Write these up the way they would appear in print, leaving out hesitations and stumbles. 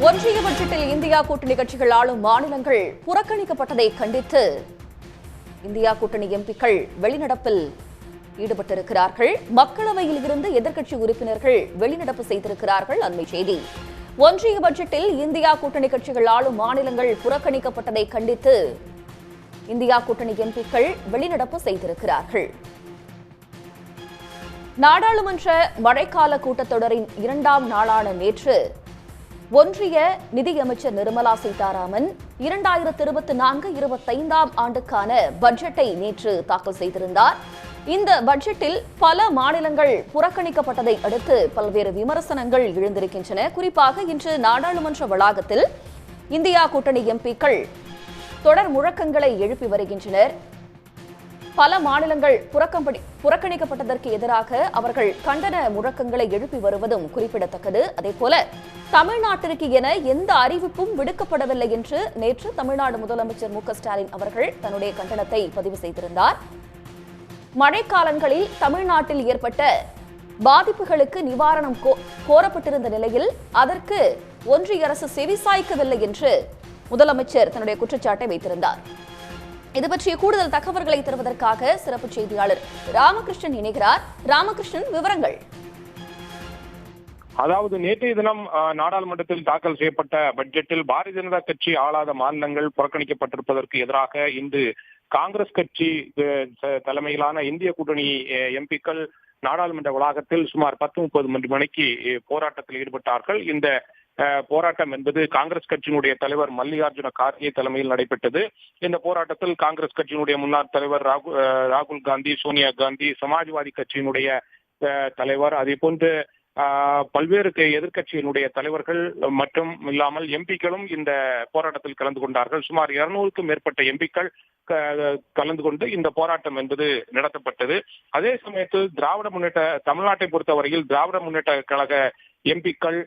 ஒன்றிய பட்ஜெட்டில் இந்தியா கூட்டணி கட்சிகள் ஆளும் மாநிலங்கள் புறக்கணிக்கப்பட்டதை கண்டித்து இந்தியா கூட்டணி எம்பிக்கள் வெளிநடப்பில் ஈடுபட்டிருக்கிறார்கள். மக்களவையில் இருந்து எதிர்க்கட்சி உறுப்பினர்கள் வெளிநடப்பு செய்திருக்கிறார்கள். அண்மை செய்தி. ஒன்றிய பட்ஜெட்டில் இந்தியா கூட்டணி கட்சிகள் ஆளும் மாநிலங்கள் புறக்கணிக்கப்பட்டதை கண்டித்து இந்தியா கூட்டணி எம்பிக்கள் வெளிநடப்பு செய்திருக்கிறார்கள். நாடாளுமன்ற மழைக்கால கூட்டத்தொடரின் 2ஆம் நாளான நேற்று ஒன்றிய நிதியமைச்சர் நிர்மலா சீதாராமன் 2024-25 ஆண்டுக்கான பட்ஜெட்டை நேற்று தாக்கல் செய்திருந்தார். இந்த பட்ஜெட்டில் பல மாநிலங்கள் புறக்கணிக்கப்பட்டதை அடுத்து பல்வேறு விமர்சனங்கள் எழுந்திருக்கின்றன. குறிப்பாக இன்று நாடாளுமன்ற வளாகத்தில் இந்தியா கூட்டணி எம்பிக்கள் தொடர் முழக்கங்களை எழுப்பி வருகின்றனர். பல மாநிலங்கள் புறக்கணிக்கப்பட்டதற்கு எதிராக அவர்கள் கண்டன முழக்கங்களை எழுப்பி வருவதும் குறிப்பிடத்தக்கது. அதேபோல தமிழ்நாட்டிற்கு என எந்த அறிவிப்பும் விடுக்கப்படவில்லை என்று நேற்று தமிழ்நாடு முதலமைச்சர் மு க ஸ்டாலின் அவர்கள் தன்னுடைய கண்டனத்தை பதிவு செய்திருந்தார். மழைக்காலங்களில் தமிழ்நாட்டில் ஏற்பட்ட பாதிப்புகளுக்கு நிவாரணம் கோரப்பட்டிருந்த நிலையில் அதற்கு ஒன்றிய அரசு செவிசாய்க்கவில்லை என்று முதலமைச்சர் தன்னுடைய குற்றச்சாட்டை வைத்திருந்தார். இது பற்றிய கூடுதல் தகவல்களை தருவதற்காக சிறப்பு செய்தியாளர் ராமகிருஷ்ணன் இணைகிறார். ராமகிருஷ்ணன், விவரங்கள். அதாவது நேற்றைய தினம் நாடாளுமன்றத்தில் தாக்கல் செய்யப்பட்ட பட்ஜெட்டில் பாரதிய ஜனதா கட்சி ஆளாத மாநிலங்கள் புறக்கணிக்கப்பட்டிருப்பதற்கு எதிராக இன்று காங்கிரஸ் கட்சி தலைமையிலான இந்திய கூட்டணி எம்பிக்கள் நாடாளுமன்ற வளாகத்தில் சுமார் 10:30 மணிக்கு போராட்டத்தில் ஈடுபட்டார்கள். இந்த போராட்டம் என்பது காங்கிரஸ் கட்சியினுடைய தலைவர் மல்லிகார்ஜுன கார்கே தலைமையில் நடைபெற்றது. இந்த போராட்டத்தில் காங்கிரஸ் கட்சியினுடைய முன்னாள் தலைவர் ராகுல் காந்தி, சோனியா காந்தி, சமாஜ்வாதி கட்சியினுடைய தலைவர், அதே போன்று பல்வேறு எதிர்கட்சியினுடைய தலைவர்கள் மற்றும் இல்லாமல் எம்பிக்களும் இந்த போராட்டத்தில் கலந்து கொண்டார்கள். சுமார் 200க்கும் மேற்பட்ட எம்பிக்கள் கலந்து கொண்டு இந்த போராட்டம் என்பது நடத்தப்பட்டது. அதே சமயத்தில் தமிழ்நாட்டை பொறுத்தவரையில் திராவிட முன்னேற்ற கழக எம்பிக்கள்,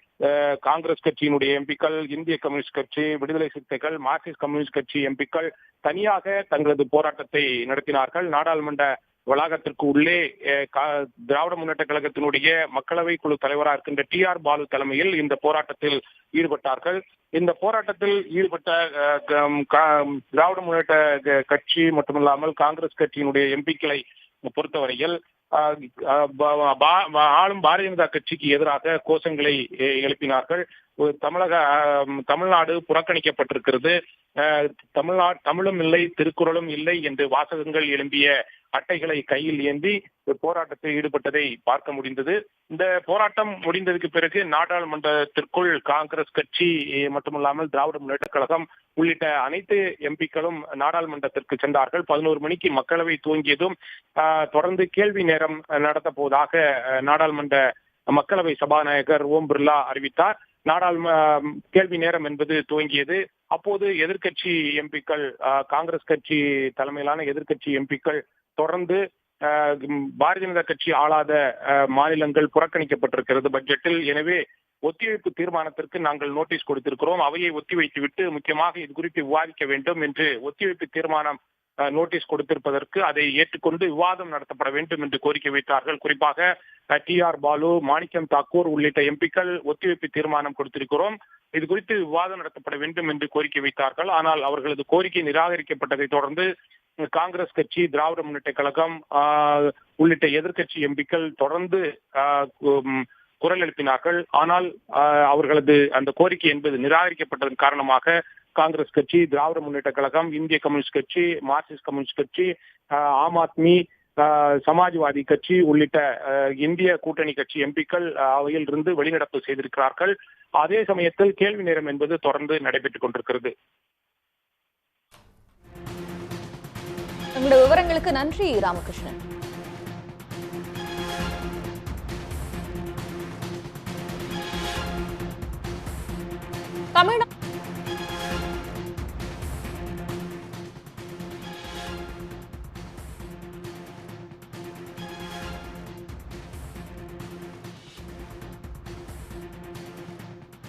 காங்கிரஸ் கட்சியினுடைய எம்பிக்கள், இந்திய கம்யூனிஸ்ட் கட்சி, விடுதலை சிறுத்தைகள், மார்க்சிஸ்ட் கம்யூனிஸ்ட் கட்சி எம்பிக்கள் தனியாக தங்களது போராட்டத்தை நடத்தினார்கள். நாடாளுமன்ற வளாகத்திற்கு உள்ளே திராவிட முன்னேற்ற கழகத்தினுடைய மக்களவை குழு தலைவராக இருக்கின்ற டி.ஆர். பாலு தலைமையில் இந்த போராட்டத்தில் ஈடுபட்டார்கள். இந்த போராட்டத்தில் ஈடுபட்ட திராவிட முன்னேற்ற கட்சி மட்டுமில்லாமல் காங்கிரஸ் கட்சியினுடைய எம்பிக்களை பொறுத்தவரையில் ஆளும் பாரதிய ஜனதா கட்சிக்கு எதிராக கோஷங்களை எழுப்பினார்கள். தமிழ்நாடு புறக்கணிக்கப்பட்டிருக்கிறது, தமிழும் இல்லை, திருக்குறளும் இல்லை என்று வாசகங்கள் எழும்பிய அட்டைகளை கையில் ஏந்தி போராட்டத்தில் ஈடுபட்டதை பார்க்க முடிந்தது. இந்த போராட்டம் முடிந்ததுக்கு பிறகு நாடாளுமன்றத்திற்குள் காங்கிரஸ் கட்சி மட்டுமல்லாமல் திராவிட முன்னேற்ற கழகம் உள்ளிட்ட அனைத்து எம்பிக்களும் நாடாளுமன்றத்திற்கு சென்றார்கள். 11 மணிக்கு மக்களவை துவங்கியதும் தொடர்ந்து கேள்வி நேரம் நடத்த போவதாக நாடாளுமன்ற மக்களவை சபாநாயகர் ஓம் பிர்லா அறிவித்தார். கேள்வி நேரம் என்பது துவங்கியது. அப்போது எதிர்கட்சி எம்பிக்கள், காங்கிரஸ் கட்சி தலைமையிலான எதிர்கட்சி எம்பிக்கள் தொடர்ந்து பாரதிய ஜனதா கட்சி ஆளாத மாநிலங்கள் புறக்கணிக்கப்பட்டிருக்கிறது பட்ஜெட்டில், எனவே ஒத்திவைப்பு தீர்மானத்திற்கு நாங்கள் நோட்டீஸ் கொடுத்திருக்கிறோம், அவையை ஒத்திவைத்துவிட்டு முக்கியமாக இது குறித்து விவாதிக்க வேண்டும் என்று ஒத்திவைப்பு தீர்மானம் நோட்டீஸ் கொடுத்திருப்பதற்கு அதை ஏற்றுக்கொண்டு விவாதம் நடத்தப்பட வேண்டும் என்று கோரிக்கை வைத்தார்கள். குறிப்பாக டி.ஆர். பாலு, மாணிக்கம் தாக்கூர் உள்ளிட்ட எம்பிக்கள் ஒத்திவைப்பு தீர்மானம் கொடுத்திருக்கிறோம், இது குறித்து விவாதம் நடத்தப்பட வேண்டும் என்று கோரிக்கை வைத்தார்கள். ஆனால் அவர்களது கோரிக்கை நிராகரிக்கப்பட்டதை தொடர்ந்து காங்கிரஸ் கட்சி, திராவிட முன்னேற்ற கழகம் உள்ளிட்ட எதிர்கட்சி எம்பிக்கள் தொடர்ந்து குரல் எழுப்பினார்கள். ஆனால் அவர்களது அந்த கோரிக்கை என்பது நிராகரிக்கப்பட்டதன் காரணமாக காங்கிரஸ் கட்சி, திராவிட முன்னேற்ற கழகம், இந்திய கம்யூனிஸ்ட் கட்சி, மார்க்சிஸ்ட் கம்யூனிஸ்ட் கட்சி, ஆம் ஆத்மி, சமாஜ்வாதி கட்சி உள்ளிட்ட இந்திய கூட்டணி கட்சி எம்பிக்கள் அவையில் இருந்து வெளிநடப்பு செய்திருக்கிறார்கள். அதே சமயத்தில் கேள்வி நேரம் என்பது தொடர்ந்து நடைபெற்றுக் கொண்டிருக்கிறது. உங்களுடைய விவரங்களுக்கு நன்றி ராமகிருஷ்ணன். தமிழ்நாடு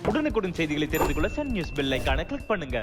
உடனுக்குடன் செய்திகளை தெரிந்து கொள்ள சன் நியூஸ் பெல் ஐகானை கிளிக் பண்ணுங்க.